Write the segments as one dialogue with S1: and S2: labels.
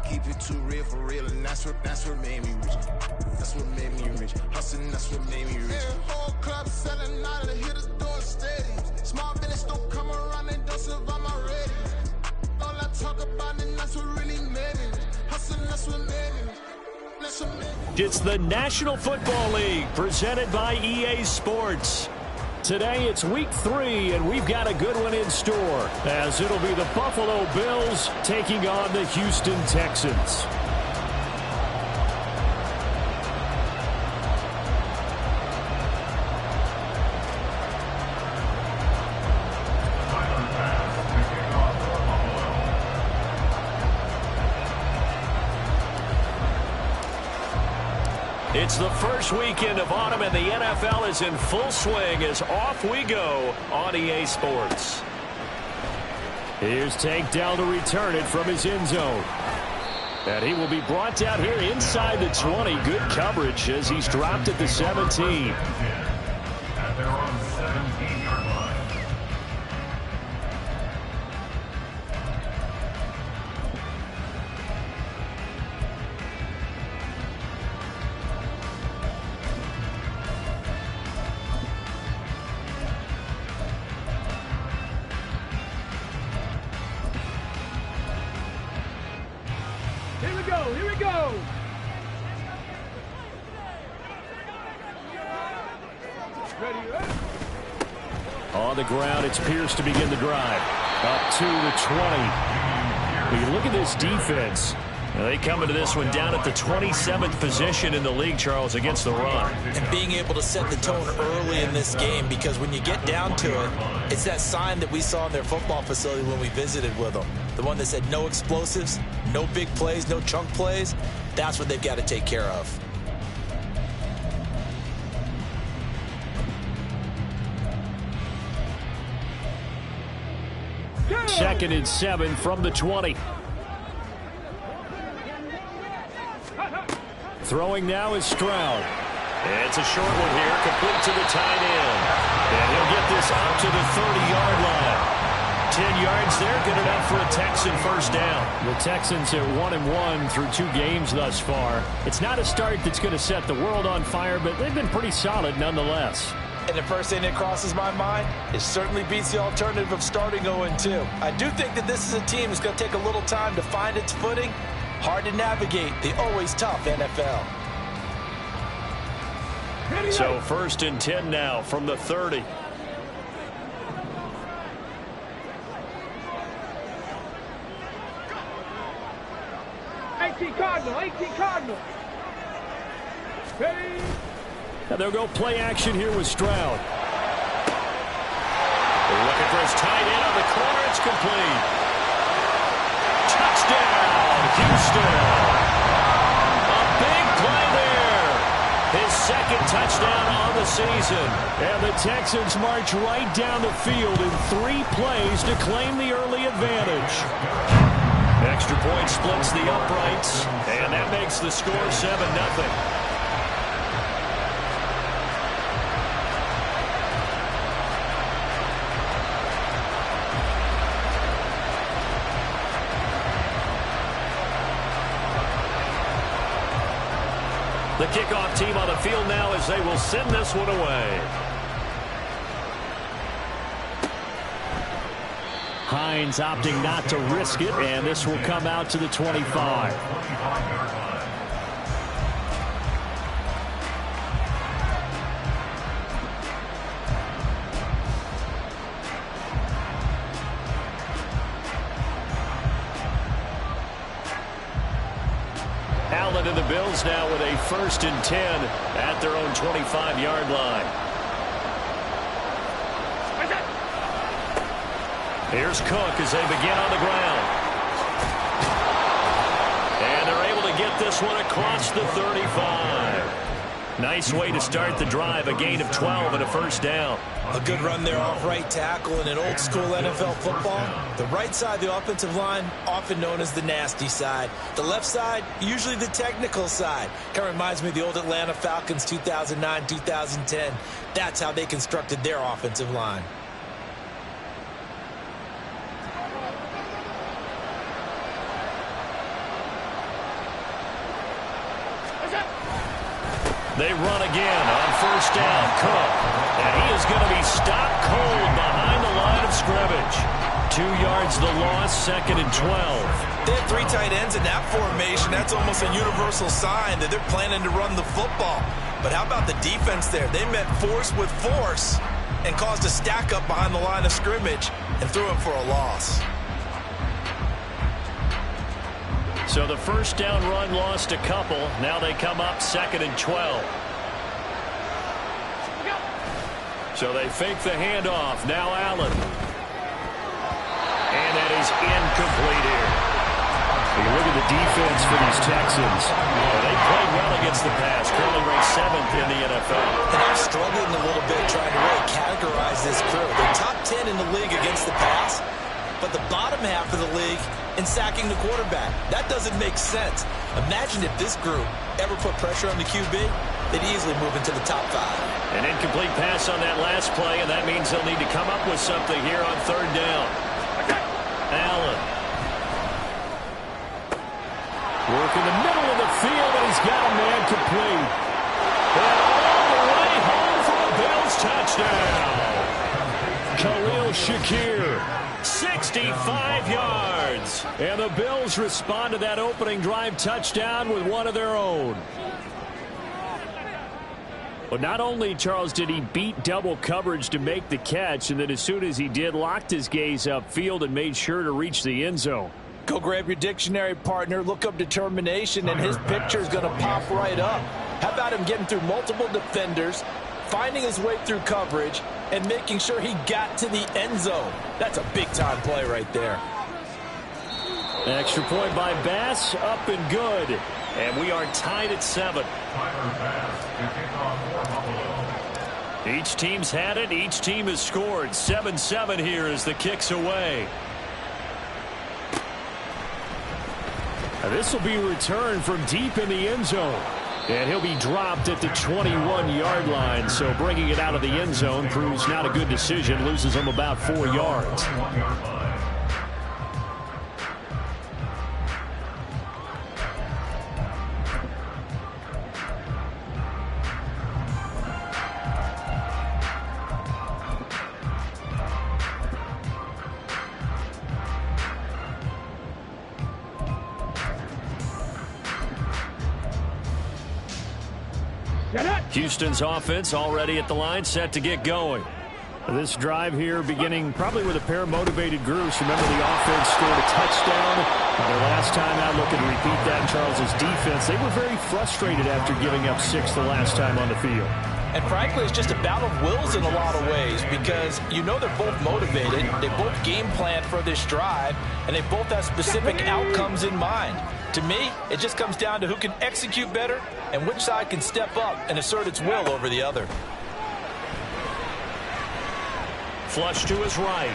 S1: keep it too real for real, and that's what made me rich. That's what made me rich. Hustling, that's what made me rich. Yeah, whole club selling out of the hitters doing stadiums. Small business don't come around, they don't survive my ratings. All I talk about, and that's what really made me rich. Hustling, that's what made me rich.
S2: It's the National Football League presented by EA Sports. Today it's week 3, and we've got a good one in store, as it'll be the Buffalo Bills taking on the Houston Texans. It's the first weekend of autumn, and the NFL is in full swing as off we go on EA Sports. Here's Tank Dell to return it from his end zone. And he will be brought down here inside the 20. Good coverage as he's dropped at the 17.
S3: At their own 17-yard line.
S4: Here we go. Ready.
S2: On the ground, it's Pierce to begin the drive. Up to the 20. You look at this defense. They come into this one down at the 27th position in the league, Charles, against the run.
S5: And being able to set the tone early in this game, because when you get down to it, it's that sign that we saw in their football facility when we visited with them. The one that said no explosives, no big plays, no chunk plays. That's what they've got to take care of.
S2: Second and 7 from the 20. Throwing now is Stroud. It's a short one here, complete to the tight end. And he'll get this out to the 30-yard line. 10 yards there, good enough for a Texan first down. The Texans are 1-1 through 2 games thus far. It's not a start that's going to set the world on fire, but they've been pretty solid nonetheless.
S5: And the first thing that crosses my mind, it certainly beats the alternative of starting 0-2. I do think that this is a team that's going to take a little time to find its footing. Hard to navigate the always tough NFL.
S2: So first and 10 now from the 30.
S4: Cardinal. Ready.
S2: And they'll go play action here with Stroud. They're looking for his tight end on the corner. It's complete. Touchdown, Houston. A big play there. His second touchdown on the season. And the Texans march right down the field in 3 plays to claim the early advantage. Extra point splits the uprights, and that makes the score 7-0. The kickoff team on the field now as they will send this one away. Hines opting not to risk it, and this will come out to the 25. Allen and the Bills now with a first and 10 at their own 25-yard line. Here's Cook as they begin on the ground. And they're able to get this one across the 35. Nice way to start the drive, a gain of 12 and a first down.
S5: A good run there off right tackle in an old-school NFL football. The right side of the offensive line, often known as the nasty side. The left side, usually the technical side. Kind of reminds me of the old Atlanta Falcons 2009-2010. That's how they constructed their offensive line.
S2: They run again on first down. Cook. And he is going to be stopped cold behind the line of scrimmage. 2 yards the loss, 2nd and 12.
S5: They have 3 tight ends in that formation. That's almost a universal sign that they're planning to run the football. But how about the defense there? They met force with force and caused a stack up behind the line of scrimmage and threw him for a loss.
S2: So the first down run lost a couple. Now they come up 2nd and 12. So they fake the handoff. Now Allen. And that is incomplete here. You look at the defense for these Texans. They played well against the pass. Currently ranked 7th in the NFL.
S5: And they're struggling a little bit trying to really categorize this crew. They're top 10 in the league against the pass, but the bottom half of the league in sacking the quarterback. That doesn't make sense. Imagine if this group ever put pressure on the QB, they'd easily move into the top 5.
S2: An incomplete pass on that last play, and that means they'll need to come up with something here on 3rd down. Allen. Work in the middle of the field, and he's got a man complete. And all the way home for a Bills touchdown. Khalil Shakir, 65 yards. And the Bills respond to that opening drive touchdown with one of their own. But not only, Charles, did he beat double coverage to make the catch, and then as soon as he did, locked his gaze upfield and made sure to reach the end zone.
S5: Go grab your dictionary, partner, look up determination, and his picture is going to pop right up. How about him getting through multiple defenders, finding his way through coverage, and making sure he got to the end zone? That's a big-time play right there.
S2: Extra point by Bass, up and good. And we are tied at 7. Each team's had it. Each team has scored. 7-7 here as the kick's away. Now this will be returned from deep in the end zone. And he'll be dropped at the 21-yard line. So bringing it out of the end zone proves not a good decision. Loses him about 4 yards. Houston's offense already at the line, set to get going. This drive here beginning probably with a pair of motivated groups. Remember, the offense scored a touchdown. Their last time out, looking to repeat that. Charles's defense, they were very frustrated after giving up 6 the last time on the field.
S5: And frankly, it's just a battle of wills in a lot of ways because you know they're both motivated. They both game plan for this drive, and they both have specific outcomes in mind. To me, it just comes down to who can execute better and which side can step up and assert its will over the other.
S2: Flush to his right.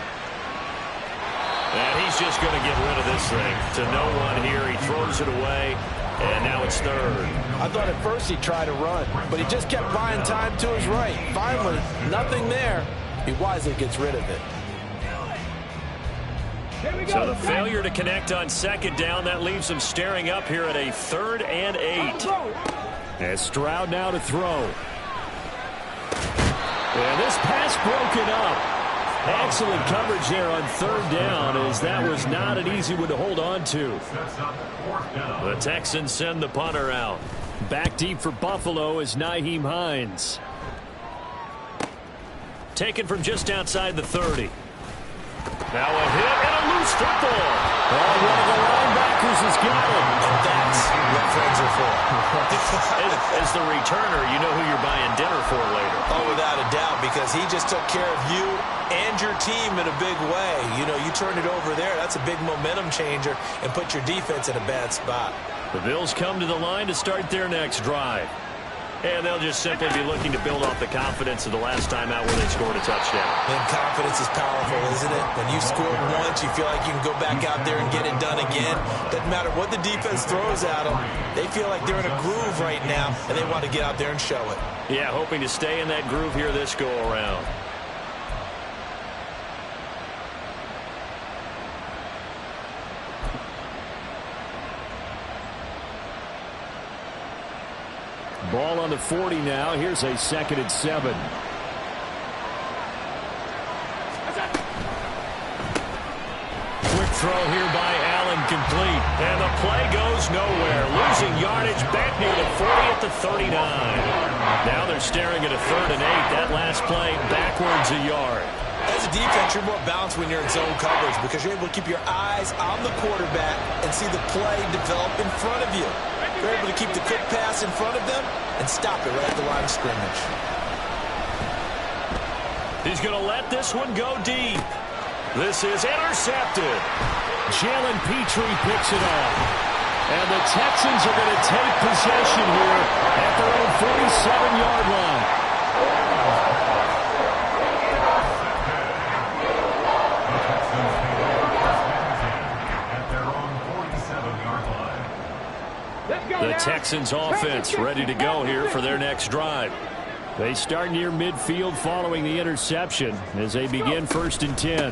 S2: And he's just going to get rid of this thing. To no one here. He throws it away. And now it's 3rd.
S5: I thought at first he'd try to run, but he just kept buying time to his right. Finally, nothing there. He wisely gets rid of it.
S2: So the failure to connect on 2nd down, that leaves him staring up here at a 3rd and 8. And Stroud now to throw. And this pass broken up. Excellent coverage there on 3rd down, as that was not an easy one to hold on to. The Texans send the punter out. Back deep for Buffalo is Nyheim Hines. Taken from just outside the 30. Now a hit and a loose football. Oh, one of the linebackers has got him.
S5: And that's what friends are for.
S2: As the returner, you know who you're buying dinner for later.
S5: Oh, without a doubt, because he just took care of you and your team in a big way. You know, you turn it over there, that's a big momentum changer and put your defense in a bad spot.
S2: The Bills come to the line to start their next drive. And they'll just simply be looking to build off the confidence of the last time out where they scored a touchdown.
S5: And confidence is powerful, isn't it? When you scored once, you feel like you can go back out there and get it done again. Doesn't matter what the defense throws at them. They feel like they're in a groove right now, and they want to get out there and show it.
S2: Yeah, hoping to stay in that groove here this go-around. Ball on the 40 now. Here's a 2nd and 7. Quick throw here by Allen, complete. And the play goes nowhere. Losing yardage back near the 40 at the 39. Now they're staring at a 3rd and 8. That last play backwards a yard.
S5: As a defense, you're more balanced when you're in zone coverage because you're able to keep your eyes on the quarterback and see the play develop in front of you. You're able to keep the quick pass in front of them and stop it right at the line of scrimmage.
S2: He's going to let this one go deep. This is intercepted. Jalen Petrie picks it off. And the Texans are going to take possession here at their own 47-yard line. The Texans offense ready to go here for their next drive. They start near midfield following the interception as they begin 1st and 10.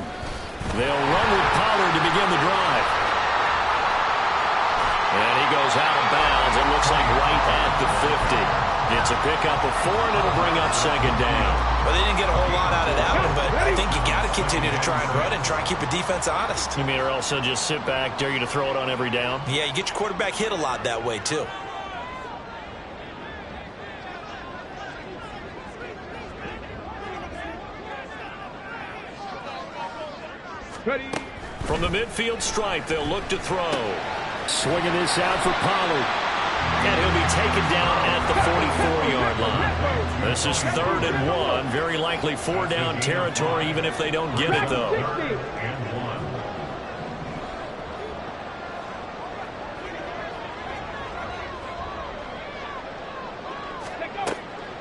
S2: They'll run with Pollard to begin the drive. And he goes out of bounds. It looks like right at the 50. It's a pickup of 4, and it'll bring up 2nd down.
S5: Well, they didn't get a whole lot out of that one, but I think you got to continue to try and run and try and keep a defense honest.
S2: You mean or also just sit back, dare you to throw it on every down?
S5: Yeah, you get your quarterback hit a lot that way, too.
S4: Ready.
S2: From the midfield stripe, they'll look to throw. Swinging this out for Pollard. And he'll be taken down at the 44-yard line. This is 3rd and 1. Very likely 4-down territory, even if they don't get it, though.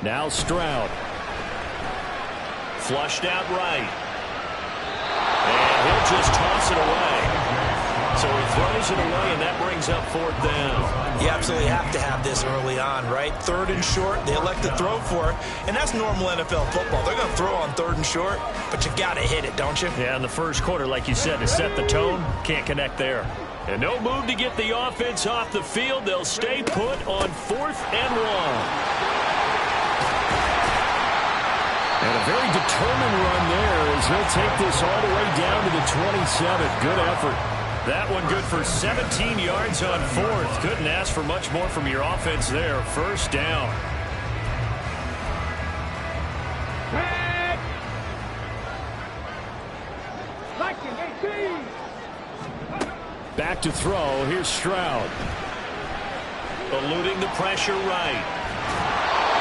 S2: Now Stroud. Flushed out right. And he'll just toss it away. So he throws it away, and that brings up 4th down.
S5: You absolutely have to have this early on, right? 3rd and short, they elect to throw for it, and that's normal NFL football. They're going to throw on 3rd and short, but you got to hit it, don't you?
S2: Yeah, in the first quarter, like you said, to set the tone, can't connect there. And no move to get the offense off the field. They'll stay put on 4th and 1. And a very determined run there as he'll take this all the way down to the 27. Good effort. That one good for 17 yards on 4th. Couldn't ask for much more from your offense there. 1st down. Back to throw. Here's Stroud. Eluding the pressure right.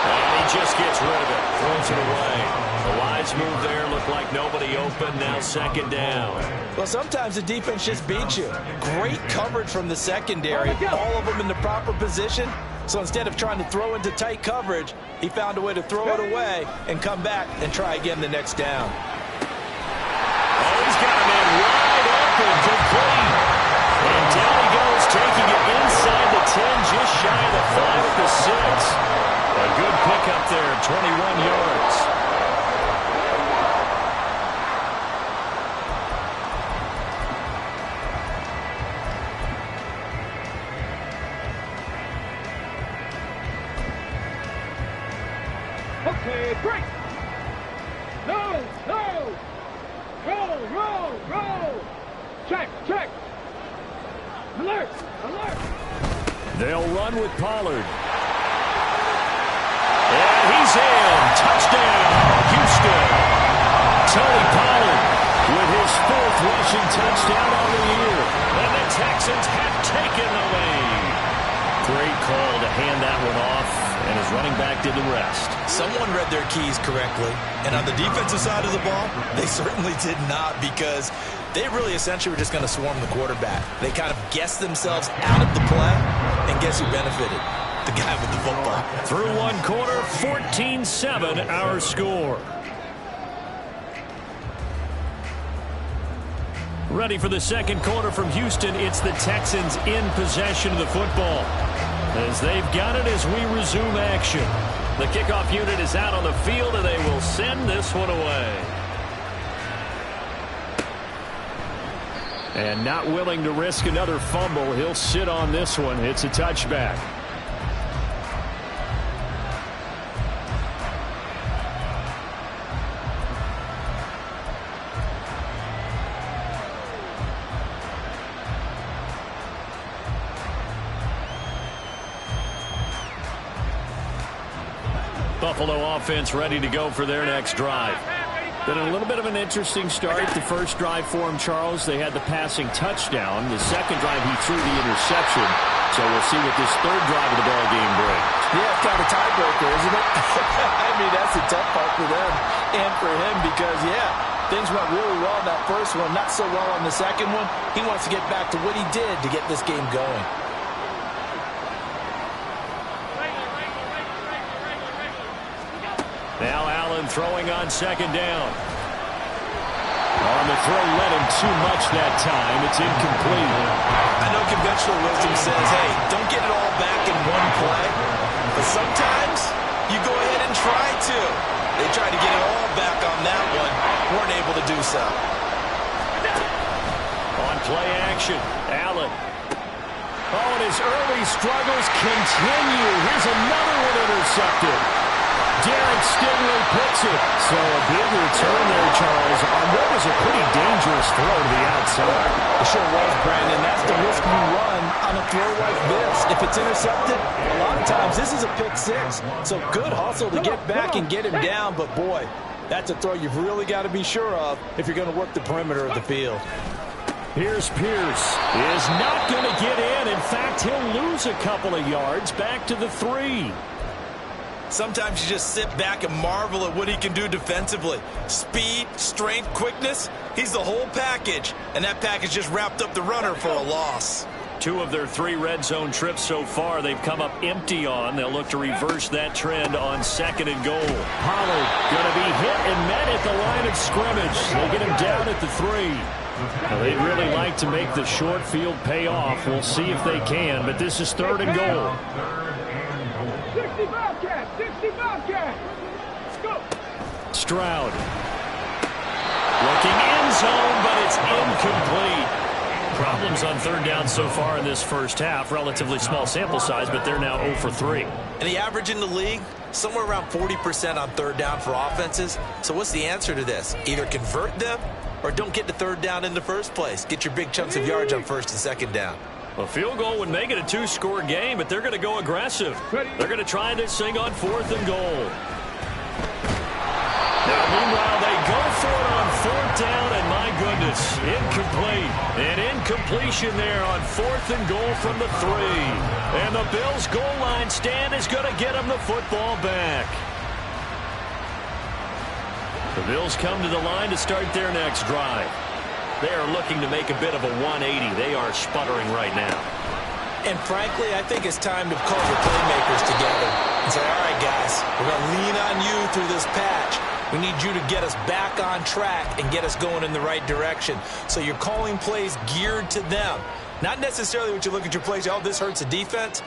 S2: And he just gets rid of it. Throws it away. A wise move there. Looked like nobody open. Now 2nd down.
S5: Well, sometimes the defense just beats you. Great coverage from the secondary. All of them in the proper position. So instead of trying to throw into tight coverage, he found a way to throw it away and come back and try again the next down.
S2: Oh, he's got a man wide open. Complete. And down he goes, taking it inside the 10, just shy of the 5 at the 6. A good pickup there, 21 yards.
S4: Okay, break. No. Roll. Check. Alert.
S2: They'll run with Pollard. And he's in. Touchdown, Houston. Tony Pollard with his 4th rushing touchdown on the year. And the Texans have taken the lead. Great call to hand that one off, and his running back did the rest.
S5: Someone read their keys correctly, and on the defensive side of the ball, they certainly did not, because they really essentially were just going to swarm the quarterback. They kind of guessed themselves out of the play, and guess who benefited? The guy with the football.
S2: Through one quarter, 14-7 our score. Ready for the 2nd quarter from Houston. It's the Texans in possession of the football, as they've got it as we resume action. The kickoff unit is out on the field, and they will send this one away. And not willing to risk another fumble, he'll sit on this one. It's a touchback. Buffalo offense ready to go for their next drive. Been a little bit of an interesting start. The first drive for him, Charles, they had the passing touchdown. The second drive, he threw the interception. So we'll see what this third drive of the ball game brings.
S5: Yeah, it's kind of a tiebreaker, isn't it? I mean, that's a tough part for them and for him because, yeah, things went really well in that first one, not so well on the second one. He wants to get back to what he did to get this game going.
S2: Now Allen throwing on second down. On the throw, led him too much that time. It's incomplete.
S5: I know conventional wisdom says, hey, don't get it all back in one play. But sometimes you go ahead and try to. They tried to get it all back on that one. Weren't able to do so.
S2: On play action, Allen. Oh, and his early struggles continue. Here's another one intercepted. Derek Stingley picks it. So a big return there, Charles, on what was a pretty dangerous throw to the outside.
S5: It sure was, Brandon. That's the risk you run on a throw like this. If it's intercepted, a lot of times this is a pick six. So good hustle to get back and get him down. But, boy, that's a throw you've really got to be sure of if you're going to work the perimeter of the field.
S2: Here's Pierce. Is not going to get in. In fact, he'll lose a couple of yards back to the 3.
S5: Sometimes you just sit back and marvel at what he can do defensively. Speed, strength, quickness, he's the whole package. And that package just wrapped up the runner for a loss.
S2: 2 of their 3 red zone trips so far they've come up empty on. They'll look to reverse that trend on second and goal. Pollard going to be hit and met at the line of scrimmage. They get him down at the 3. Now, they'd really like to make the short field pay off. We'll see if they can, but this is third and goal.
S4: 60 Bobcats! 60 Bobcats! Go!
S2: Stroud. Looking end zone, but it's incomplete. Problems on third down so far in this first half. Relatively small sample size, but they're now 0 for 3.
S5: And the average in the league, somewhere around 40% on third down for offenses. So what's the answer to this? Either convert them or don't get to third down in the first place. Get your big chunks of yards on first and second down.
S2: A field goal would make it a 2-score game, but they're going to go aggressive. They're going to try this thing on 4th and goal. Now, meanwhile, they go for it on 4th down, and my goodness, incomplete. An incompletion there on 4th and goal from the 3. And the Bills' goal line stand is going to get them the football back. The Bills come to the line to start their next drive. They are looking to make a bit of a 180. They are sputtering right now.
S5: And frankly, I think it's time to call your playmakers together and say, all right, guys, we're going to lean on you through this patch. We need you to get us back on track and get us going in the right direction. So you're calling plays geared to them. Not necessarily what you look at your plays, oh, this hurts the defense.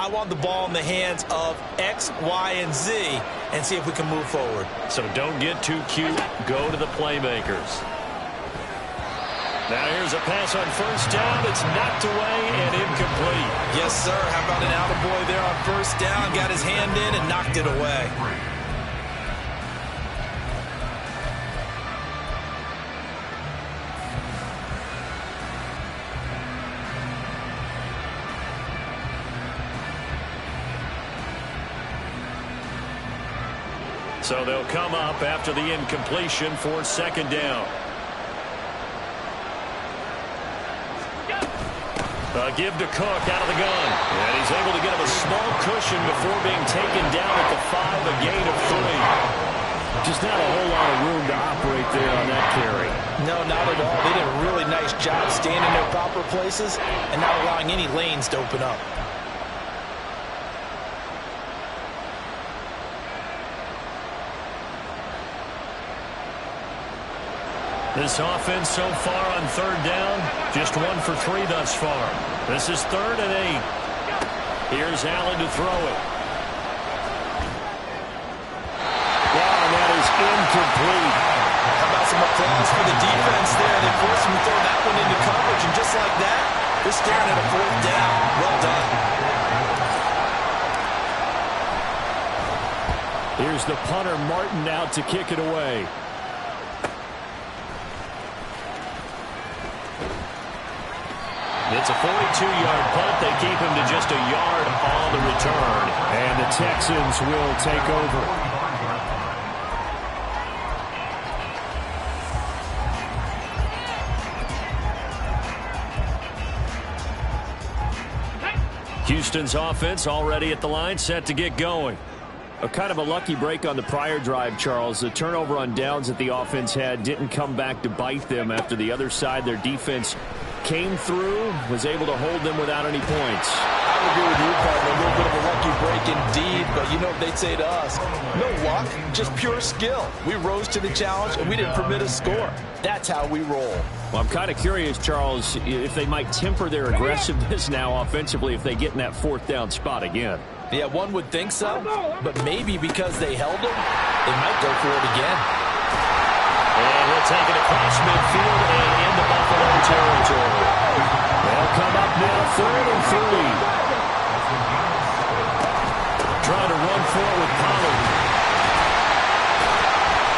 S5: I want the ball in the hands of X, Y, and Z and see if we can move forward.
S2: So don't get too cute. Go to the playmakers. Now here's a pass on first down. It's knocked away and incomplete.
S5: Yes, sir. How about an attaboy there on first down? Got his hand in and knocked it away.
S2: So they'll come up after the incompletion for second down. Give to Cook out of the gun. And he's able to get him a small cushion before being taken down at the 5, a gain of 3. Just not a whole lot of room to operate there on that carry.
S5: No, not at all. They did a really nice job staying in their proper places and not allowing any lanes to open up.
S2: This offense so far on third down, just 1 for 3 thus far. This is 3rd and 8. Here's Allen to throw it. Wow, and that is incomplete.
S5: How about some applause for the defense there? They forced him to throw that one into coverage, and just like that, they're staring at a 4th down. Well done.
S2: Here's the punter, Martin, out to kick it away. It's a 42-yard punt. They keep him to just a yard on the return. And the Texans will take over. Houston's offense already at the line, set to get going. A kind of a lucky break on the prior drive, Charles. The turnover on downs that the offense had didn't come back to bite them after the other side. Their defense came through, was able to hold them without any points.
S5: I would agree with you, partner. A little bit of a lucky break indeed, but you know what they'd say to us? No luck, just pure skill. We rose to the challenge, and we didn't permit a score. That's how we roll.
S2: Well, I'm kind of curious, Charles, if they might temper their aggressiveness now offensively if they get in that fourth down spot again.
S5: Yeah, one would think so, but maybe because they held him, they might go for it again.
S2: And he'll take it across midfield and into Buffalo territory. They'll come up now, 3rd and 3. Trying to run for it with Pollard.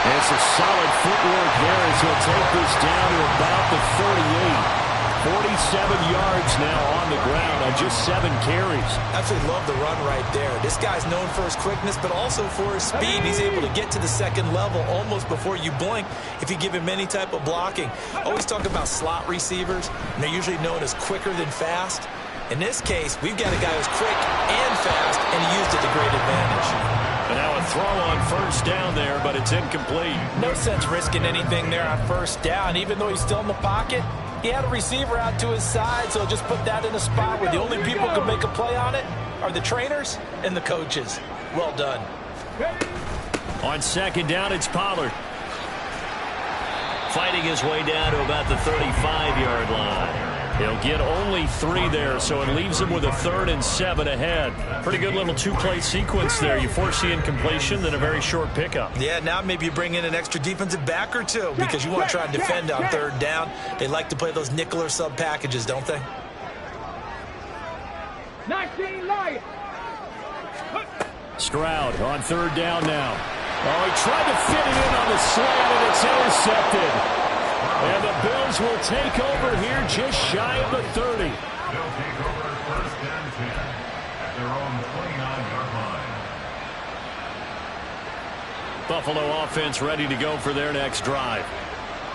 S2: It's a solid footwork there as he'll take this down to about the 38. 47 yards now on the ground on just 7 carries.
S5: Absolutely love the run right there. This guy's known for his quickness, but also for his speed. He's able to get to the second level almost before you blink if you give him any type of blocking. Always talk about slot receivers, and they're usually known as quicker than fast. In this case, we've got a guy who's quick and fast, and he used it to great advantage.
S2: And now a throw on first down there, but it's incomplete.
S5: No sense risking anything there on first down. Even though he's still in the pocket, he had a receiver out to his side, so just put that in a spot where the only people who can make a play on it are the trainers and the coaches. Well done.
S2: On second down, it's Pollard. Fighting his way down to about the 35-yard line. He'll get only 3 there, so it leaves him with a 3rd and 7 ahead. Pretty good little 2-play sequence there. You force the incompletion, then a very short pickup.
S5: Yeah, now maybe you bring in an extra defensive back or two because you want to try and defend on 3rd down. They like to play those nickel or sub packages, don't they?
S4: 19 Lions.
S2: Stroud on 3rd down now. Oh, he tried to fit it in on the slant, and it's intercepted. And the Bills will take over here just shy of the 30.
S3: They'll take over 1st and 10 at their own 29-yard line.
S2: Buffalo offense ready to go for their next drive.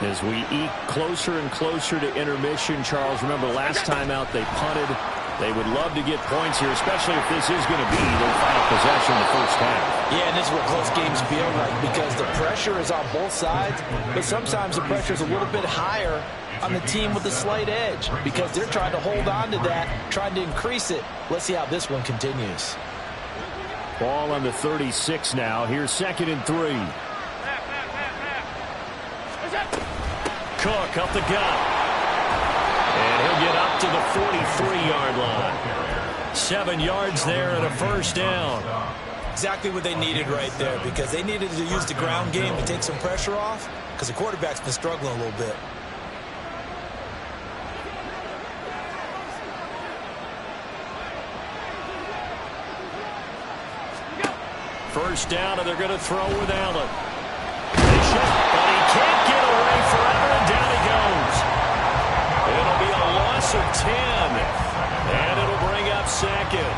S2: As we eke closer and closer to intermission, Charles, remember last time out they punted. They would love to get points here, especially if this is going to be their final possession in the first half.
S5: Yeah, and this is what close games feel like because the pressure is on both sides, but sometimes the pressure is a little bit higher on the team with the slight edge because they're trying to hold on to that, trying to increase it. Let's see how this one continues.
S2: Ball on the 36 now. Here's 2nd and 3. Cook up the gut. And he'll get up to the 43-yard line. 7 yards there and a first down.
S5: Exactly what they needed right there because they needed to use the ground game to take some pressure off because the quarterback's been struggling a little bit.
S2: First down, and they're going to throw with Allen. They should, but he can't get away forever, and down he goes. It'll be a loss of 10, and it'll bring up 2nd.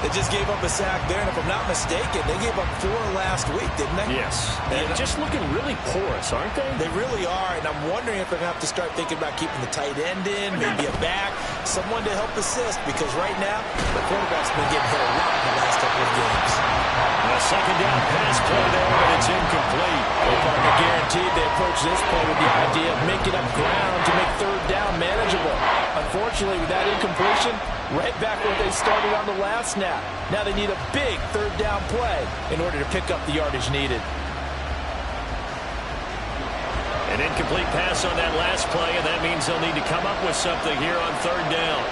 S5: They just gave up a sack there, and if I'm not mistaken, they gave up 4 last week, didn't they?
S2: Yes. And just looking really porous, aren't they?
S5: They really are, and I'm wondering if they're going to have to start thinking about keeping the tight end in, maybe a back, someone to help assist, because right now, the quarterback's been getting hit a lot in the last couple of games.
S2: A second down pass play there, but it's incomplete.
S5: Well, partner, guaranteed they approach this play with the idea of making up ground to make 3rd down manageable. Unfortunately, with that incompletion, right back where they started on the last snap. Now they need a big 3rd down play in order to pick up the yardage needed.
S2: An incomplete pass on that last play, and that means they'll need to come up with something here on 3rd down.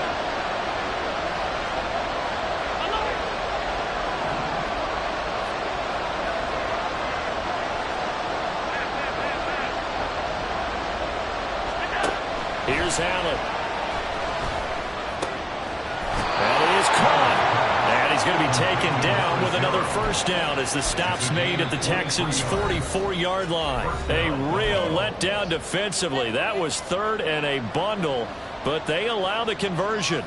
S2: Here's Allen. And it is caught. And he's going to be taken down with another first down as the stop's made at the Texans' 44-yard line. A real letdown defensively. That was 3rd and a bundle. but they allow the conversion.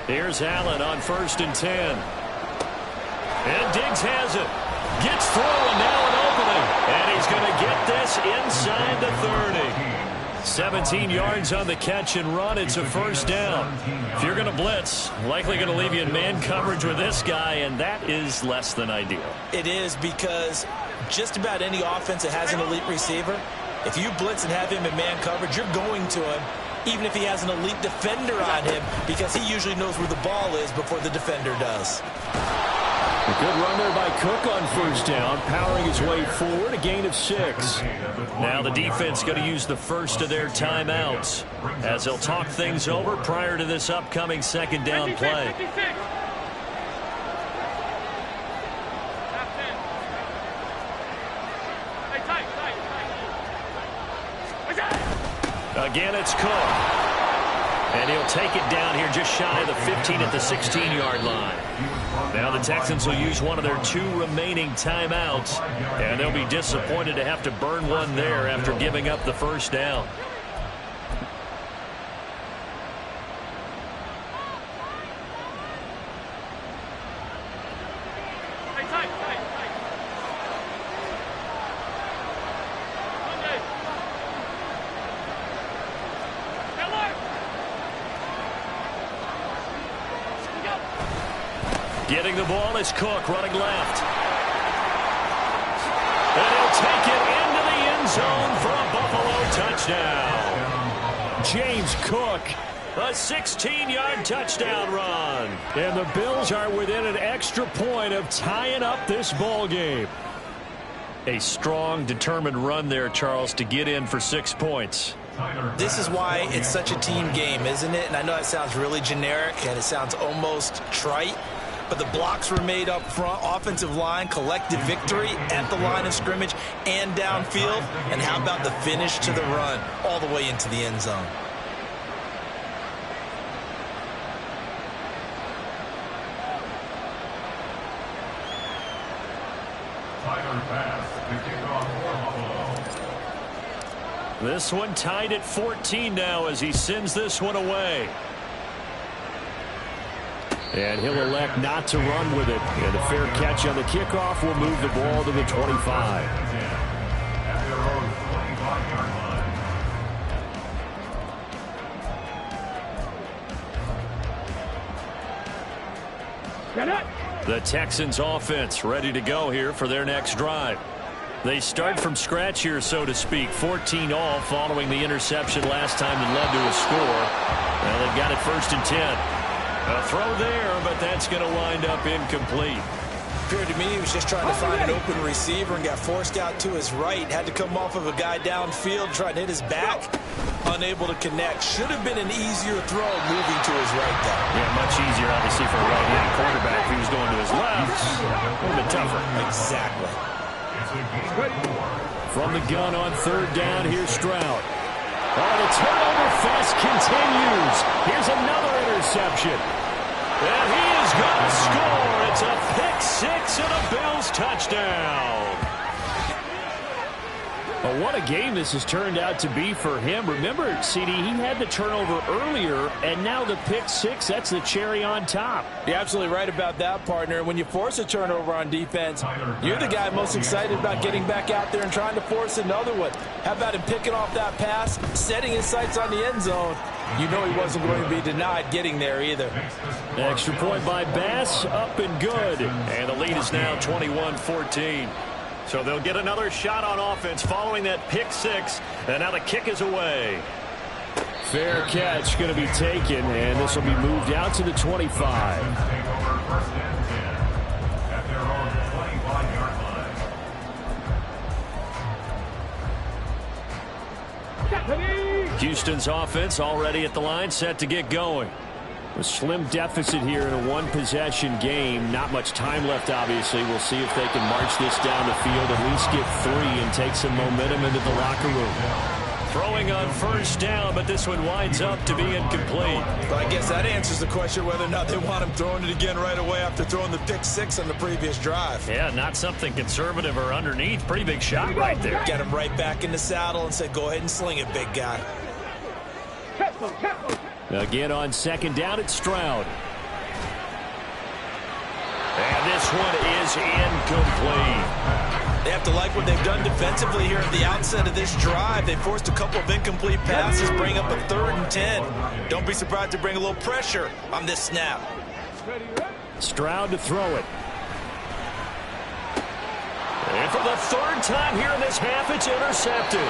S2: Here's Allen on 1st and 10. And Diggs has it. Gets through, and now an opening. And he's going to get this inside the 30. 17 yards on the catch and run. It's a first down. If you're going to blitz, likely going to leave you in man coverage with this guy, and that is less than ideal.
S5: It is, because just about any offense that has an elite receiver, if you blitz and have him in man coverage, you're going to him, even if he has an elite defender on him, because he usually knows where the ball is before the defender does.
S2: A good run there by Cook on first down, powering his way forward, a gain of 6. Now the defense going to use the first of their timeouts as they'll talk things over prior to this upcoming second down play. Again, it's Cook. And he'll take it down here just shy of the 15 at the 16-yard line. Now the Texans will use one of their 2 remaining timeouts, and they'll be disappointed to have to burn one there after giving up the first down. Getting the ball is Cook, running left. And he'll take it into the end zone for a Buffalo touchdown. James Cook, a 16-yard touchdown run. And the Bills are within an extra point of tying up this ball game. A strong, determined run there, Charles, to get in for 6 points.
S5: This is why it's such a team game, isn't it? And I know that sounds really generic, and it sounds almost trite. But the blocks were made up front, offensive line, collected victory at the line of scrimmage and downfield. And how about the finish to the run all the way into the end zone?
S3: Tyler Bass to kick off for Buffalo.
S2: This one tied at 14 now as he sends this one away. And he'll elect not to run with it. And a fair catch on the kickoff will move the ball to the 25. The Texans offense ready to go here for their next drive. They start from scratch here, so to speak. 14 all following the interception last time that led to a score. Well, they've got it 1st and 10. A throw there, but that's going to wind up incomplete.
S5: Appeared to me he was just trying to find an open receiver and got forced out to his right. Had to come off of a guy downfield, trying to hit his back. Unable to connect. Should have been an easier throw moving to his right there.
S2: Yeah, much easier, obviously, for a right-handed quarterback who was going to his left. A little bit tougher.
S5: Exactly.
S2: From the gun on 3rd down, here's Stroud. Oh, the turnover fest continues. Here's another interception. And he is going to score. It's a pick-6 and a Bills touchdown. Well, what a game this has turned out to be for him. Remember, CD, he had the turnover earlier, and now the pick-6, that's the cherry on top.
S5: You're absolutely right about that, partner. When you force a turnover on defense, you're the guy most excited about getting back out there and trying to force another one. How about him picking off that pass, setting his sights on the end zone? You know he wasn't going to be denied getting there either.
S2: Extra point by Bass, up and good. And the lead is now 21-14. So they'll get another shot on offense following that pick-6, and now the kick is away. Fair catch going to be taken, and this will be moved out to the 25. Houston's offense already at the line, set to get going. A slim deficit here in a one-possession game. Not much time left, obviously. We'll see if they can march this down the field, at least get 3 and take some momentum into the locker room. Throwing on first down, but this one winds up to be incomplete.
S5: Well, I guess that answers the question whether or not they want him throwing it again right away after throwing the pick 6 on the previous drive.
S2: Yeah, not something conservative or underneath. Pretty big shot right there.
S5: Get him right back in the saddle and say, go ahead and sling it, big guy.
S2: Again on second down, it's Stroud. And this one is incomplete.
S5: They have to like what they've done defensively here at the outset of this drive. They forced a couple of incomplete passes, bring up a 3rd and 10. Don't be surprised to bring a little pressure on this snap.
S2: Stroud to throw it. And for the 3rd time here in this half, it's intercepted.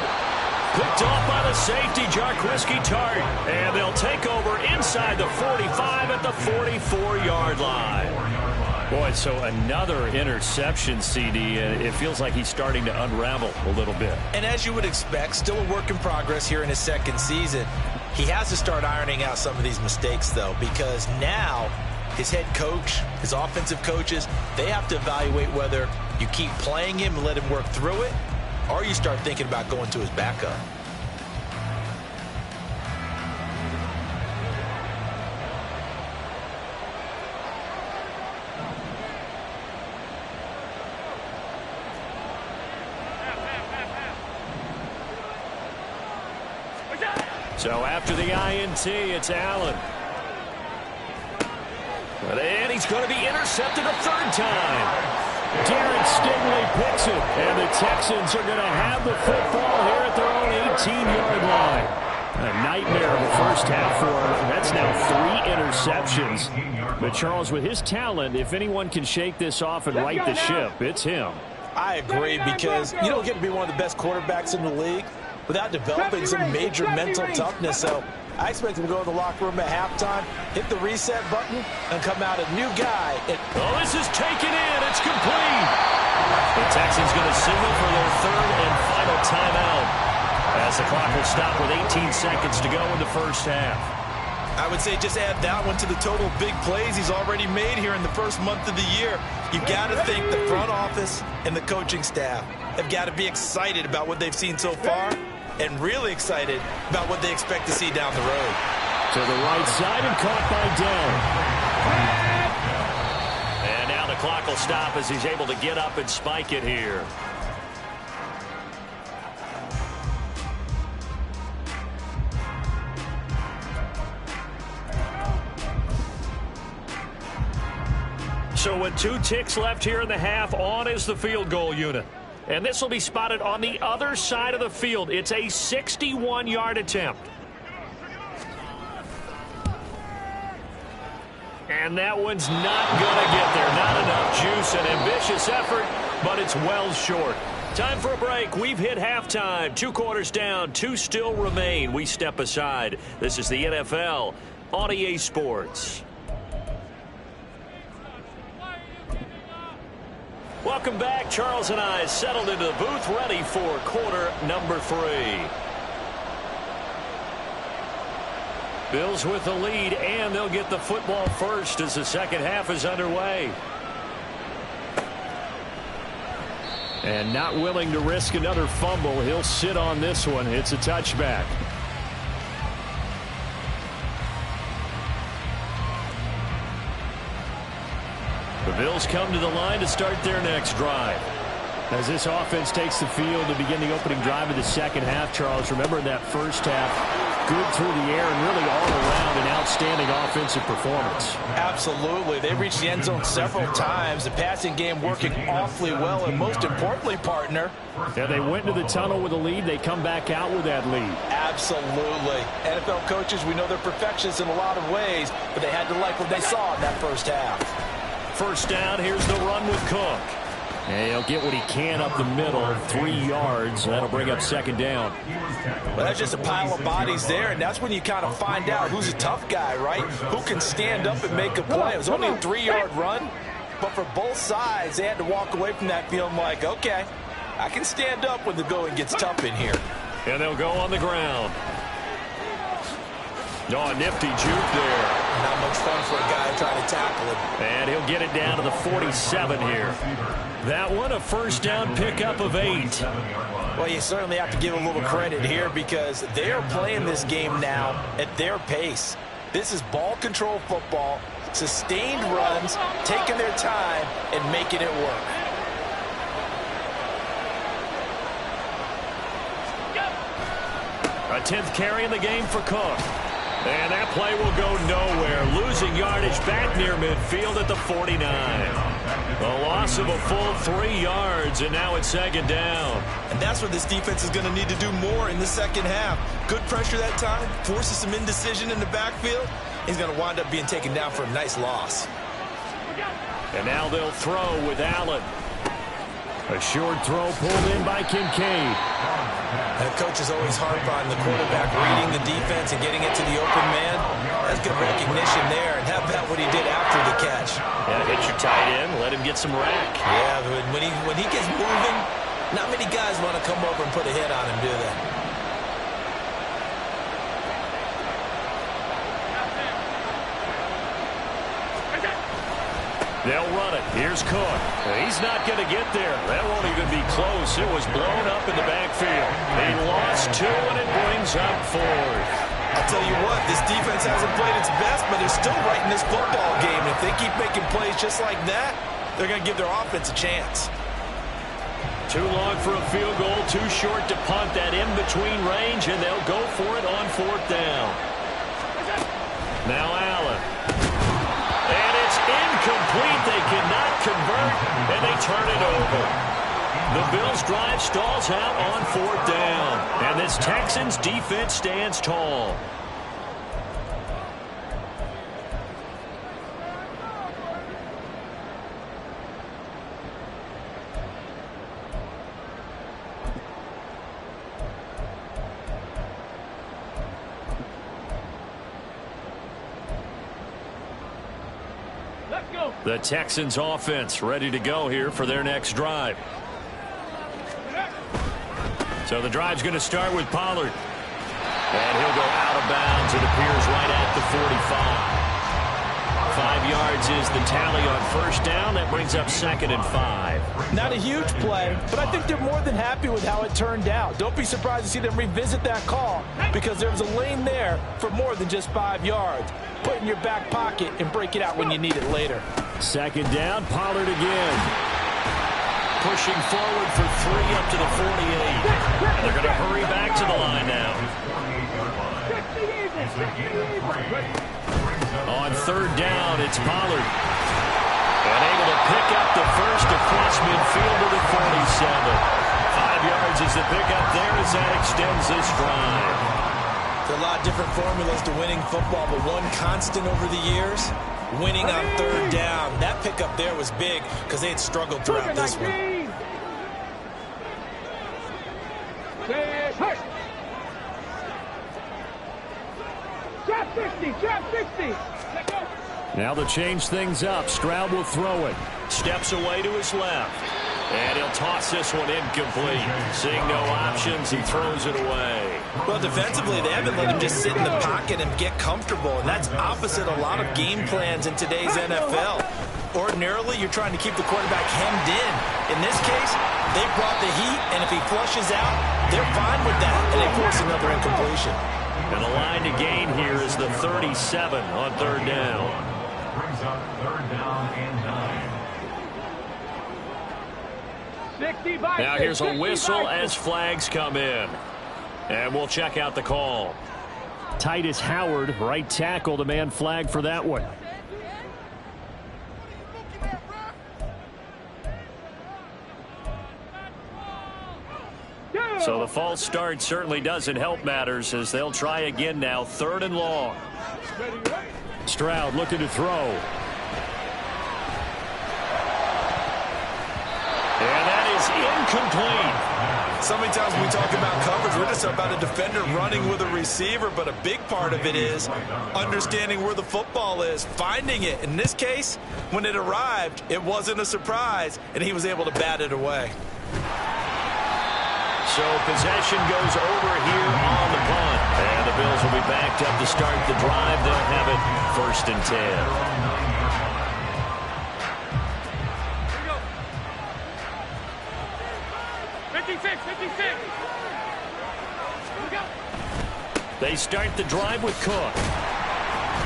S2: Picked off by the safety, Jarquiski Tart. And they'll take over inside the 45 at the 44-yard line. Boy, so another interception, CD. It feels like he's starting to unravel a little bit.
S5: And as you would expect, still a work in progress here in his 2nd season. He has to start ironing out some of these mistakes, though, because now his head coach, his offensive coaches, they have to evaluate whether you keep playing him and let him work through it, or you start thinking about going to his backup.
S2: So after the INT, it's Allen. And he's going to be intercepted a 3rd time. Derek Stingley picks it, and the Texans are going to have the football here at their own 18-yard line. A nightmare of the first half for him. That's now 3 interceptions. But Charles, with his talent, if anyone can shake this off and right the ship, it's him.
S5: I agree, because you don't get to be one of the best quarterbacks in the league without developing some major mental toughness. So I expect him to go to the locker room at halftime, hit the reset button, and come out a new guy.
S2: Oh, this is taken in. It's complete. The Texans going to signal for their 3rd and final timeout as the clock will stop with 18 seconds to go in the first half.
S5: I would say just add that one to the total big plays he's already made here in the first month of the year. You've got to think the front office and the coaching staff have got to be excited about what they've seen so far and really excited about what they expect to see down the road.
S2: To the right side and caught by Dell. And now the clock will stop as he's able to get up and spike it here. So with 2 ticks left here in the half, on is the field goal unit. And this will be spotted on the other side of the field. It's a 61-yard attempt. And that one's not going to get there. Not enough juice. An ambitious effort, but it's well short. Time for a break. We've hit halftime. 2 quarters down. 2 still remain. We step aside. This is the NFL on EA Sports. Welcome back. Charles and I settled into the booth, ready for quarter number 3. Bills with the lead, and they'll get the football first as the second half is underway. And not willing to risk another fumble. He'll sit on this one. It's a touchback. The Bills come to the line to start their next drive. As this offense takes the field to begin the opening drive of the second half, Charles, remember in that first half, good through the air and really all around an outstanding offensive performance.
S5: Absolutely. They reached the end zone several times. The passing game working awfully well, and most importantly, partner.
S2: Yeah, they went to the tunnel with a lead. They come back out with that lead.
S5: Absolutely. NFL coaches, we know they're perfectionists in a lot of ways, but they had to like what they saw in that first half.
S2: First down, here's the run with Cook. And he'll get what he can up the middle, 3 yards. That'll bring up second down.
S5: Well, that's just a pile of bodies there, and that's when you kind of find out who's a tough guy, right? Who can stand up and make a play. It was only a 3-yard run, but for both sides, they had to walk away from that feeling like, okay, I can stand up when the going gets tough in here.
S2: And they'll go on the ground. Oh, nifty juke there.
S5: Not much fun for a guy trying to tackle him.
S2: And he'll get it down to the 47 here. That one, a first down pickup of 8.
S5: Well, you certainly have to give a little credit here because they are playing this game now at their pace. This is ball control football, sustained runs, taking their time, and making it work.
S2: A 10th carry in the game for Cook. And that play will go nowhere. Losing yardage back near midfield at the 49. A loss of a full 3 yards, and now it's second down.
S5: And that's what this defense is going to need to do more in the second half. Good pressure that time, forces some indecision in the backfield. He's going to wind up being taken down for a nice loss.
S2: And now they'll throw with Allen. A short throw pulled in by Kincaid.
S5: That coach is always harp on the quarterback reading the defense and getting it to the open man. That's good recognition there. And how about what he did after the catch?
S2: Yeah, hit your tight end, let him get some rack.
S5: Yeah, but when he gets moving, not many guys want to come over and put a hit on him, do they?
S2: They'll run it. Here's Cook. He's not going to get there. That won't even be close. It was blown up in the backfield. He lost 2, and it brings up 4.
S5: I'll tell you what, this defense hasn't played its best, but they're still right in this football game. If they keep making plays just like that, they're going to give their offense a chance.
S2: Too long for a field goal, too short to punt that in-between range, and they'll go for it on 4th down. Now Allen. And it's incomplete. They cannot convert, and they turn it over. The Bills' drive stalls out on 4th down, and this Texans defense stands tall. The Texans offense ready to go here for their next drive. So the drive's going to start with Pollard. And he'll go out of bounds, it appears, right at the 45. 5 yards is the tally on first down. That brings up 2nd and 5.
S5: Not a huge play, but I think they're more than happy with how it turned out. Don't be surprised to see them revisit that call because there was a lane there for more than just 5 yards. Put it in your back pocket and break it out when you need it later.
S2: 2nd down, Pollard again. Pushing forward for 3 up to the 48. And they're going to hurry back to the line now. On 3rd down, it's Pollard. And able to pick up the first across midfield to the 47. 5 yards is the pickup there as that extends this drive.
S5: There are a lot of different formulas to winning football, but one constant over the years, winning on 3rd down. That pickup there was big because they had struggled throughout this one.
S4: Trap 60, trap 60.
S2: Now they'll change things up. Stroud will throw it. Steps away to his left. And he'll toss this one incomplete. Seeing no options, he throws it away.
S5: Well, defensively, they haven't let him just sit in the pocket and get comfortable, and that's opposite a lot of game plans in today's NFL. Ordinarily, you're trying to keep the quarterback hemmed in. In this case, they brought the heat, and if he flushes out, they're fine with that, and they force another incompletion.
S2: And the line to gain here is the 37 on 3rd down.
S3: Brings up 3rd down and 9.
S2: Now here's a whistle as flags come in. And we'll check out the call. Titus Howard, right tackle, the man flag for that one. So the false start certainly doesn't help matters as they'll try again now. 3rd and long. Stroud looking to throw. And that is incomplete.
S5: So many times when we talk about coverage, we're just about a defender running with a receiver, but a big part of it is understanding where the football is, finding it. In this case, when it arrived, it wasn't a surprise, and he was able to bat it away.
S2: So possession goes over here on the punt. And the Bills will be backed up to start the drive. They'll have it 1st and 10.
S4: Here we go. 56, 56. Here we go.
S2: They start the drive with Cook.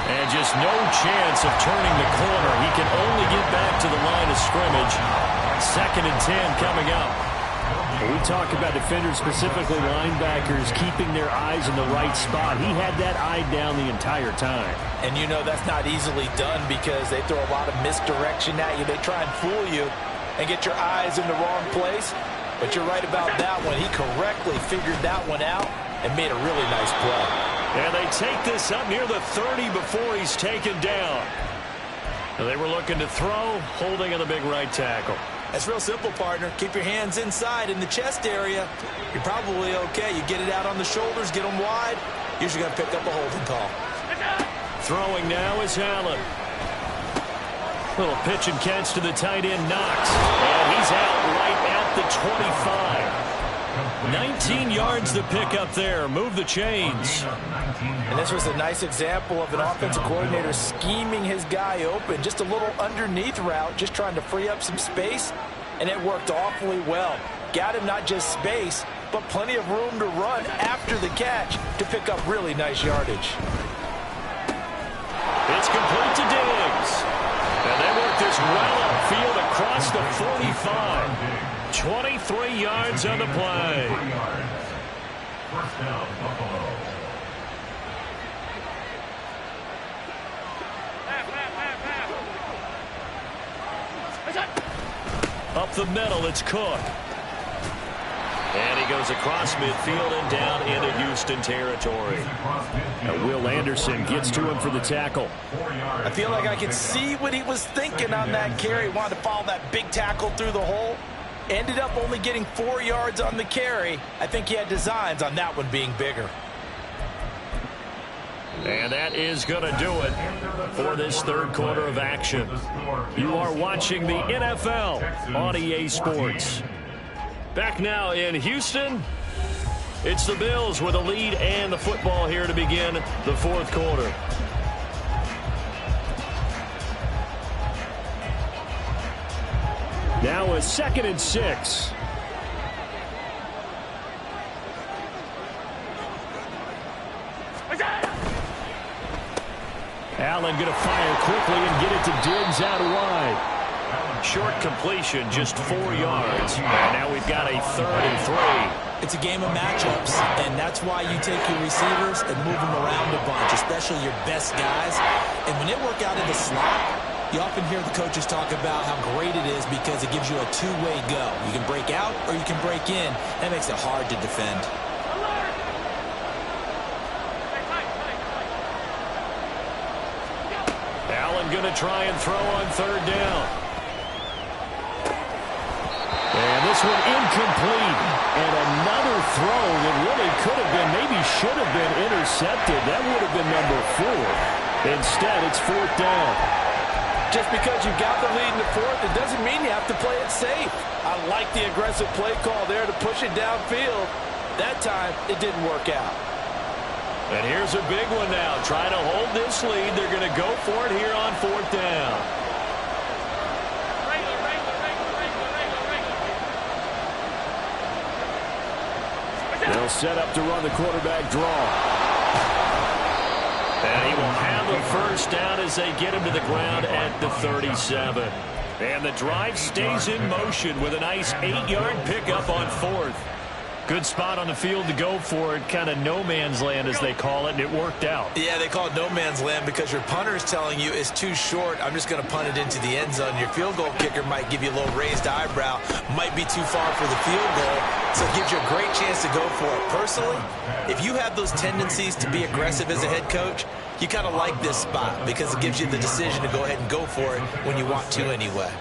S2: And just no chance of turning the corner. He can only get back to the line of scrimmage. 2nd and 10 coming up. We talk about defenders, specifically linebackers, keeping their eyes in the right spot. He had that eye down the entire time.
S5: And you know that's not easily done because they throw a lot of misdirection at you. They try and fool you and get your eyes in the wrong place. But you're right about that one. He correctly figured that one out and made a really nice play.
S2: And they take this up near the 30 before he's taken down. They were looking to throw, holding on the big right tackle.
S5: That's real simple, partner. Keep your hands inside in the chest area. You're probably okay. You get it out on the shoulders, get them wide. Usually going to pick up a holding call.
S2: Throwing now is Allen. Little pitch and catch to the tight end, Knox. And he's out right at the 25. 19 yards to pick up there. Move the chains.
S5: And this was a nice example of an offensive coordinator scheming his guy open. Just a little underneath route, just trying to free up some space. And it worked awfully well. Got him not just space, but plenty of room to run after the catch to pick up really nice yardage.
S2: It's complete to Diggs. And they work this well upfield across the 45. 23 yards on the play.
S3: 1st down, Buffalo.
S2: Up the middle, it's Cook. And he goes across midfield and down into Houston territory. Now Will Anderson gets to him for the tackle.
S5: I feel like I could see what he was thinking on that carry. Wanted to follow that big tackle through the hole. Ended up only getting 4 yards on the carry. I think he had designs on that one being bigger.
S2: And that is going to do it for this 3rd quarter of action. You are watching the NFL on EA Sports. Back now in Houston, it's the Bills with a lead and the football here to begin the 4th quarter. Now a 2nd and 6. Allen going to fire quickly and get it to Diggs out wide. Short completion, just 4 yards. And now we've got a 3rd and 3.
S5: It's a game of matchups, and that's why you take your receivers and move them around a bunch, especially your best guys. And when they work out in the slot, you often hear the coaches talk about how great it is because it gives you a two-way go. You can break out or you can break in. That makes it hard to defend.
S2: Allen going to try and throw on 3rd down. And this one incomplete. And another throw that really could have been, maybe should have been intercepted. That would have been number 4. Instead, it's 4th down.
S5: Just because you got the lead in the 4th, it doesn't mean you have to play it safe. I like the aggressive play call there to push it downfield. That time, it didn't work out.
S2: And here's a big one now. Trying to hold this lead. They're going to go for it here on 4th down. They'll set up to run the quarterback draw. And he will have the 1st down as they get him to the ground at the 37. And the drive stays in motion with a nice 8-yard pickup on 4th. Good spot on the field to go for it. Kind of no man's land, as they call it, and it worked out.
S5: Yeah, they call it no man's land because your punter is telling you it's too short. I'm just going to punt it into the end zone. Your field goal kicker might give you a little raised eyebrow. Might be too far for the field goal, so it gives you a great chance to go for it. Personally, if you have those tendencies to be aggressive as a head coach, you kind of like this spot because it gives you the decision to go ahead and go for it when you want to anyway.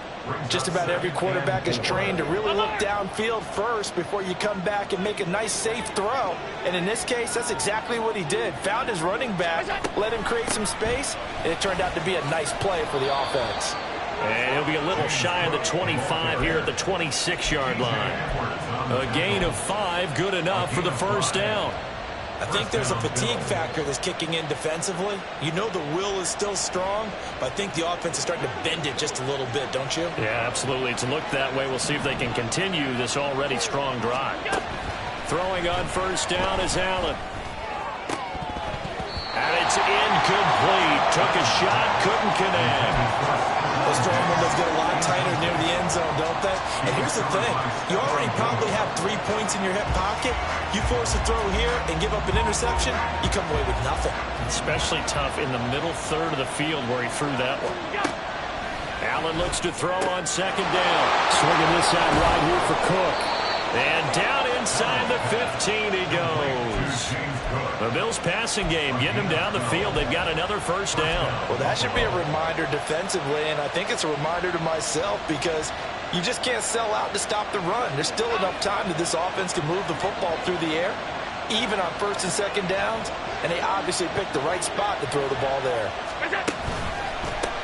S5: Just about every quarterback is trained to really look downfield first before you come back and make a nice, safe throw. And in this case, that's exactly what he did. Found his running back, let him create some space, and it turned out to be a nice play for the offense.
S2: And he'll be a little shy of the 25 here at the 26-yard line. A gain of 5, good enough for the first down.
S5: I think there's a fatigue factor that's kicking in defensively. You know the will is still strong, but I think the offense is starting to bend it just a little bit, don't you?
S2: Yeah, absolutely. It's looked that way. We'll see if they can continue this already strong drive. Throwing on first down is Allen. And it's incomplete. Took a shot, couldn't connect.
S5: Those throwing windows get a lot tighter near the end zone, don't they? And here's the thing. You already probably have 3 points in your hip pocket. You force a throw here and give up an interception, you come away with nothing.
S2: Especially tough in the middle third of the field where he threw that one. Allen looks to throw on second down. Swinging this out right here for Cook. And down inside the 15 he goes. The Bills passing game, getting him down the field. They've got another first down.
S5: Well, that should be a reminder defensively, and I think it's a reminder to myself because you just can't sell out to stop the run. There's still enough time that this offense can move the football through the air, even on first and second downs, and they obviously picked the right spot to throw the ball there.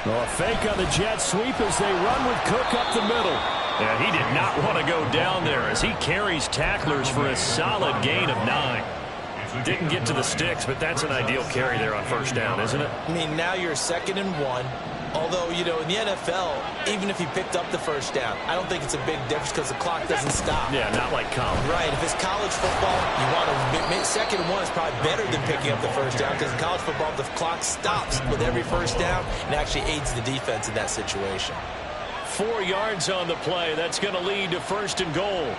S2: Well, a fake on the jet sweep as they run with Cook up the middle. Yeah, he did not want to go down there as he carries tacklers for a solid gain of 9. Didn't get to the sticks, but that's an ideal carry there on first down, isn't it?
S5: I mean, now you're 2nd and 1. Although, you know, in the NFL, even if he picked up the first down, I don't think it's a big difference because the clock doesn't stop.
S2: Yeah, not like college.
S5: Right. If it's college football, you want to make 2nd and 1 is probably better than picking up the first down because in college football, the clock stops with every first down and actually aids the defense in that situation.
S2: 4 yards on the play. That's going to lead to 1st and goal.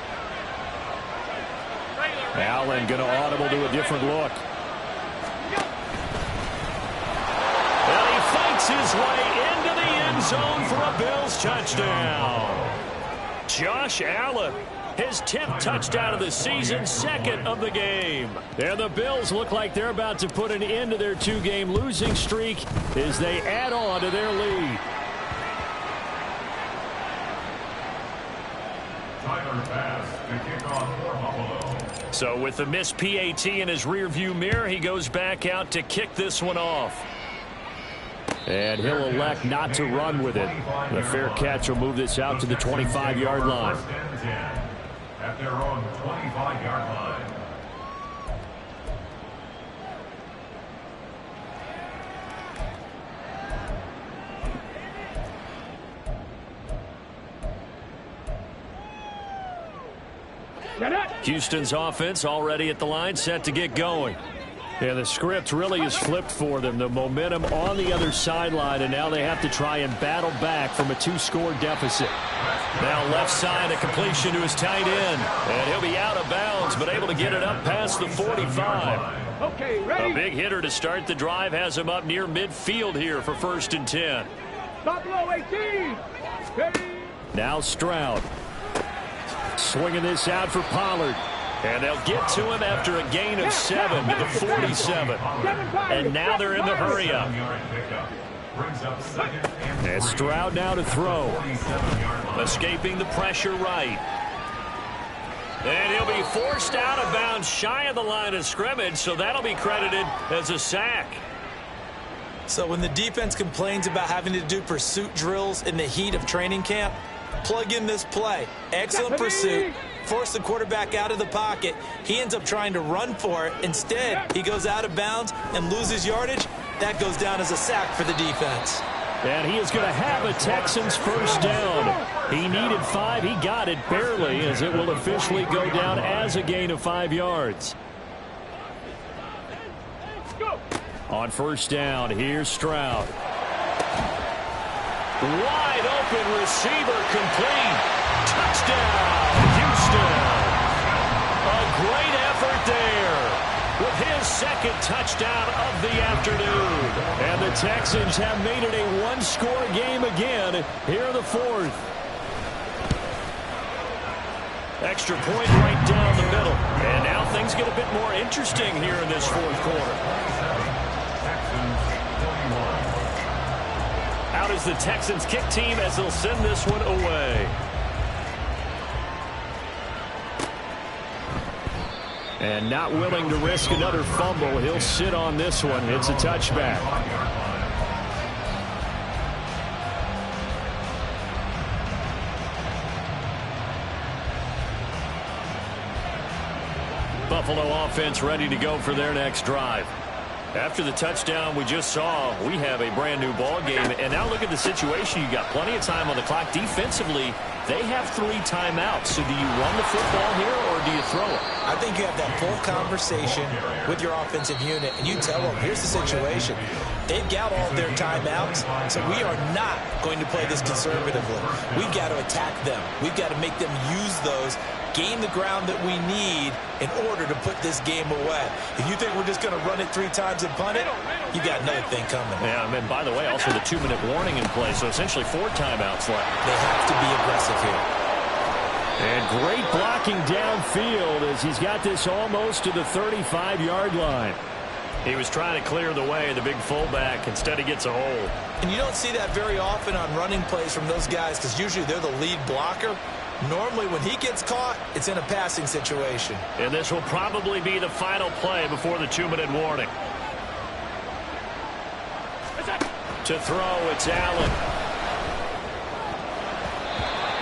S2: Allen going to audible to a different look. And he fights his way into the end zone for a Bills touchdown. Josh Allen, his 10th touchdown of the season, 2nd of the game. And the Bills look like they're about to put an end to their 2-game losing streak as they add on to their lead.
S3: Tyler Bass to kick off for Buffalo.
S2: So with the missed PAT in his rearview mirror, he goes back out to kick this one off. And he'll elect not to run with it. The fair catch will move this out to the 25-yard line.
S3: First and 10 at their own 25-yard line.
S2: Houston's offense already at the line, set to get going. Yeah, the script really is flipped for them. The momentum on the other sideline, and now they have to try and battle back from a 2-score deficit. Now left side, a completion to his tight end. And he'll be out of bounds, but able to get it up past the 45.
S4: Okay, ready?
S2: A big hitter to start the drive has him up near midfield here for 1st and 10.
S4: Stop below 18. Ready?
S2: Now Stroud. Swinging this out for Pollard. And they'll get to him after a gain of 7 to the 47. And now they're in the hurry-up. And Stroud now to throw. Escaping the pressure right. And he'll be forced out of bounds shy of the line of scrimmage, so that'll be credited as a sack.
S5: So when the defense complains about having to do pursuit drills in the heat of training camp, plug in this play. Excellent pursuit. Force the quarterback out of the pocket. He ends up trying to run for it. Instead, he goes out of bounds and loses yardage. That goes down as a sack for the defense.
S2: And he is going to have a Texans first down. He needed 5. He got it barely, as it will officially go down as a gain of 5 yards. On first down, here's Stroud. Wide open receiver complete. Touchdown, Houston. A great effort there with his 2nd touchdown of the afternoon. And the Texans have made it a 1-score game again here in the 4th. Extra point right down the middle. And now things get a bit more interesting here in this 4th quarter. Out is the Texans kick team as they'll send this one away. And not willing to risk another fumble, he'll sit on this one. It's a touchback. Buffalo offense ready to go for their next drive. After the touchdown we just saw, we have a brand-new ball game. And now look at the situation. You got plenty of time on the clock. Defensively, they have 3 timeouts. So do you run the football here or do you throw it?
S5: I think you have that full conversation with your offensive unit, and you tell them, here's the situation. They've got all of their timeouts, so we are not going to play this conservatively. We've got to attack them. We've got to make them use those, gain the ground that we need in order to put this game away. If you think we're just going to run it 3 times and punt it, you got another thing coming.
S2: Yeah, and by the way, also the 2-minute warning in play, so essentially 4 timeouts left.
S5: They have to be aggressive here.
S2: And great blocking downfield as he's got this almost to the 35-yard line. He was trying to clear the way, the big fullback. Instead, he gets a hole.
S5: And you don't see that very often on running plays from those guys because usually they're the lead blocker. Normally, when he gets caught, it's in a passing situation.
S2: And this will probably be the final play before the 2-minute warning. To throw, it's Allen.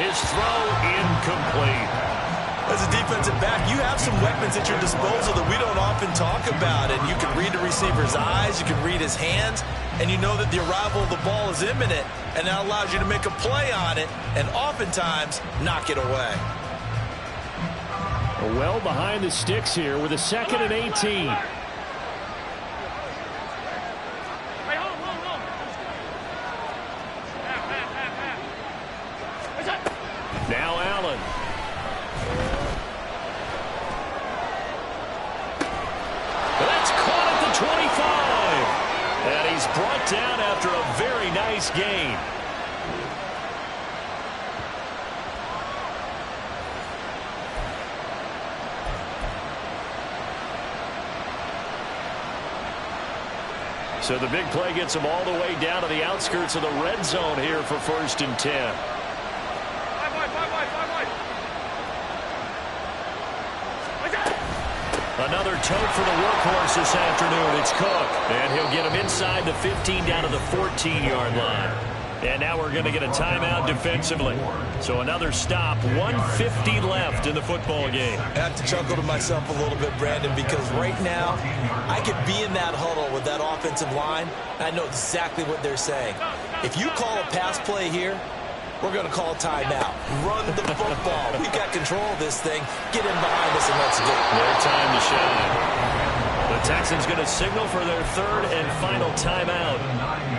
S2: His throw incomplete.
S5: As a defensive back, you have some weapons at your disposal that we don't often talk about. And you can read the receiver's eyes, you can read his hands, and you know that the arrival of the ball is imminent, and that allows you to make a play on it and oftentimes knock it away.
S2: Well behind the sticks here with a 2nd and 18. Now Allen. That's caught at the 25. And he's brought down after a very nice gain. So the big play gets him all the way down to the outskirts of the red zone here for 1st and 10. Another tote for the workhorse this afternoon. It's Cook. And he'll get him inside the 15 down to the 14-yard line. And now we're going to get a timeout defensively. So another stop. 1:50 left in the football game.
S5: I have to chuckle to myself a little bit, Brandon, because right now I could be in that huddle with that offensive line. I know exactly what they're saying. If you call a pass play here, we're going to call a timeout. Run the football. We've got control of this thing. Get in behind us and let's go.
S2: Their time to shine. The Texans going to signal for their 3rd and final timeout.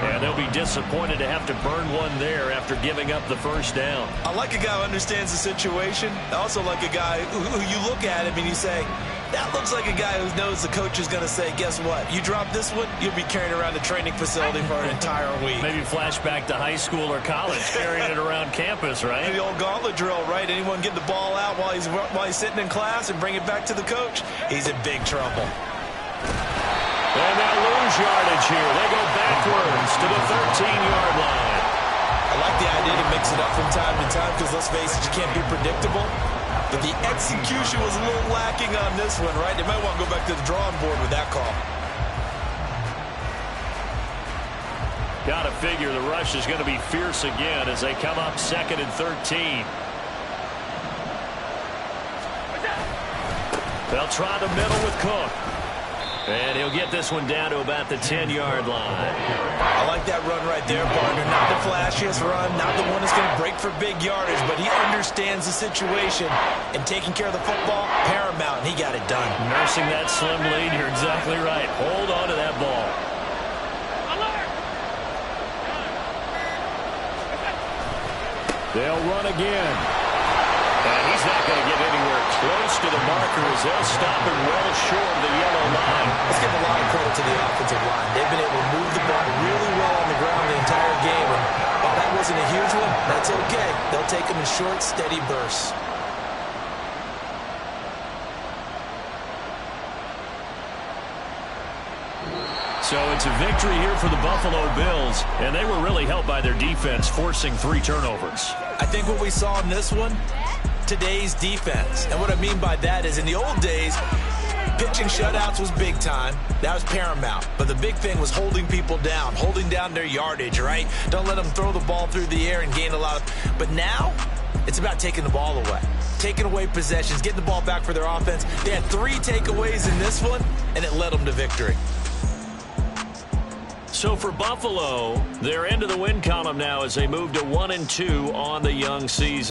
S2: And they'll be disappointed to have to burn one there after giving up the 1st down.
S5: I like a guy who understands the situation. I also like a guy who you look at him and you say, that looks like a guy who knows the coach is going to say, guess what? You drop this one, you'll be carrying around the training facility for an entire week.
S2: Maybe flashback to high school or college, carrying it around campus, right?
S5: The old gauntlet drill, right? Anyone get the ball out while he's sitting in class and bring it back to the coach? He's in big trouble.
S2: And they'll lose yardage here. They go backwards to the 13-yard line.
S5: I like the idea to mix it up from time to time because, let's face it, you can't be predictable. But the execution was a little lacking on this one, right? They might want to go back to the drawing board with that call.
S2: Got to figure the rush is going to be fierce again as they come up 2nd and 13. They'll try the middle with Cook. And he'll get this one down to about the 10-yard line.
S5: I like that run right there, partner. Not the flashiest run, not the one that's going to break for big yardage, but he understands the situation, and taking care of the football, paramount, and he got it done.
S2: Nursing that slim lead, you're exactly right. Hold on to that ball. They'll run again. And he's not going to get anywhere close to the marker as they'll stop him well short of the yellow line.
S5: Let's give a lot of credit to the offensive line. They've been able to move the ball really well on the ground the entire game. And while that wasn't a huge one, that's okay. They'll take them in short, steady bursts.
S2: So it's a victory here for the Buffalo Bills, and they were really helped by their defense, forcing 3 turnovers.
S5: I think what we saw in this one, today's defense. And what I mean by that is in the old days, pitching shutouts was big time. That was paramount. But the big thing was holding people down, holding down their yardage, right? Don't let them throw the ball through the air and gain a lot of... But now, It's about taking the ball away, taking away possessions, getting the ball back for their offense. They had 3 takeaways in this one, and it led them to victory.
S2: So for Buffalo, they're into the win column now as they move to 1-2 on the young season.